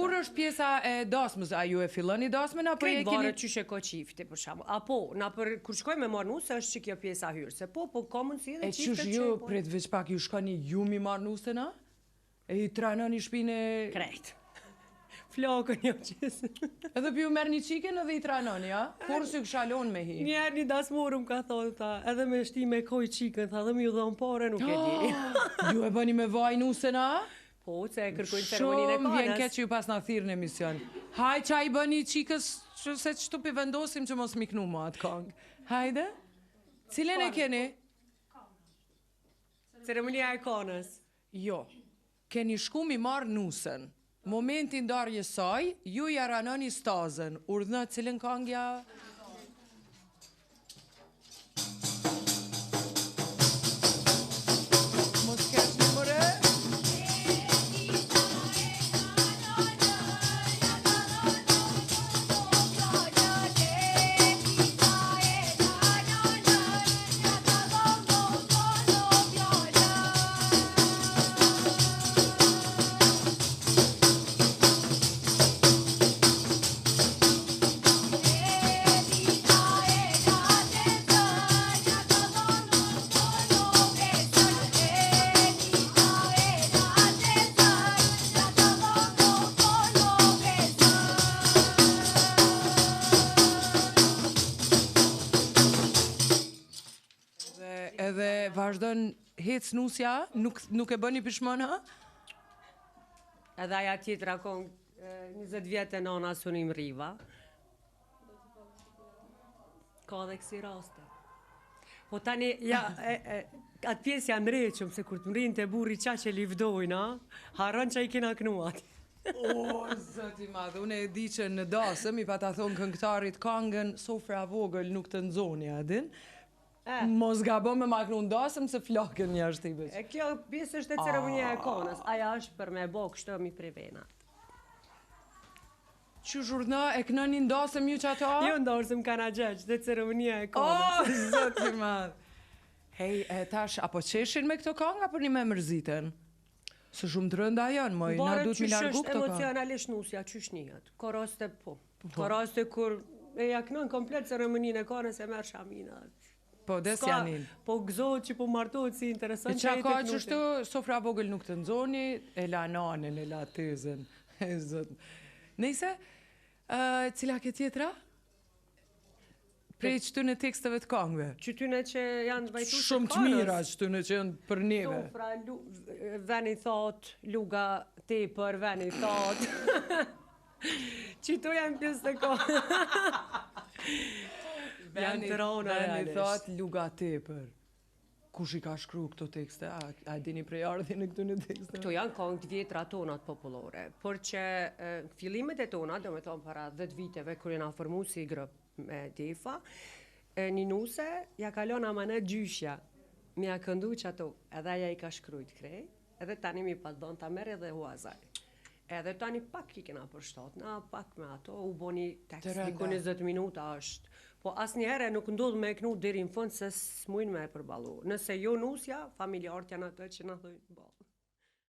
Kur është pjesa e dasmës? A ju e filloni dasmën apo e Këtë keni? varë qyshe ko qifti, për shamu. Apo, kur shkoj me marrë nusë, është që kjo pjesa hyrë. Se po ka mundësi edhe E qifte qysh që... ju, pret veç pak, ju shkoni ju mi marrë nusën, a? E i tranoni shpine... Krejt. Flokën jo qësë. Edhe për ju merë një qiken edhe i tranoni, a? Kur si kshalon me hi? Njerë një dasmorëm ka thonë, tha, edhe me shti me koj qikën, tha, dhe mi u dhonë pare, nuk e di. Ju e bëni me vaj nusën, a? Po, se e kërkojnë ceremoninë e Shumë vjen kanës. keq që ju pas na thirë në emision. Haj qa i bëni qikës, se qëtu pi vendosim që mos miknu ma atë kongë. Hajde? Cilën e keni? Ceremonia e kanës. Jo. Keni shku mi marë nusën. Momentin darje saj, ju ja ranoni stazën. Urdhna cilën kongja... Mos kesh një mëre? Edhe vazhdon hec nusja, nuk e bëni pishmon, ha? Edhe aja tjetra kongë, 20 vjetë e nona sunim riva. Ka dhe kësi raste. Po tani, ja, atë pjesë janë reqëm, se kur të mrinë të burri qa që livdojnë, haron që i kena knuat. O, zëti madhe, unë e di që në dasëm, i pa ta thonë këngëtarit kangën, sofra vogël nuk të nxoni, adin. Mos gabo me maknu në dasëm se flakën një është i bëq. E kjo pjesë është e ceremonia e kanës, aja është për me bo kështë mi privena. Që zhurna e kënëni në dasëm ju që ato? Jo ndosëm kana gjeq, dhe ceremonia e kanës. O, zëti madhe. Hej, tash, apo qeshin me këto kangë, apo një me mërzitën? Së shumë të rënda janë, moj, na du të mi largu këto kangë. Emocionalisht nusja, qysh njët. Ka raste po. Ka raste kur e jaknon komplet ceremoninë e kanës e merë shamina. Po, des janin. Po gëzohet që po martohet si interesant që e ka që shtu, sofra vogël nuk të nxoni, e la nanën, e la tezën. Nëjse, cila ke tjetra? Prej qëtune teksteve të kangve? Qëtune që janë vajtu se shumë të mira qëtune që janë për neve. Sofra, veni thot, luga tepër, veni thot. Qëtu janë pjesë të kangë. Veni thot luga tepër. Kush i ka shkru këto tekste? A dini prej ardhi në këtu në tekste? Këto janë kongë të vjetra tonat popullore, por që fillimet e tonat, do me thonë para 10 viteve, kër jena formu si grup me Defa, një nuse, ja kalon amanet gjyshja, mi a këndu që ato, edhe aja i ka shkrujt krej, edhe tani mi patdon ta merë edhe huazaj. Edhe tani pak i kena përshtat, na pak me ato, u bo një tekst, diku 20 minuta është. Po as njëherë nuk ndodhë me kënu deri në fund se s'mujnë me e përbalu. Nëse jo nusja, familjarët janë atë që në thujnë bo.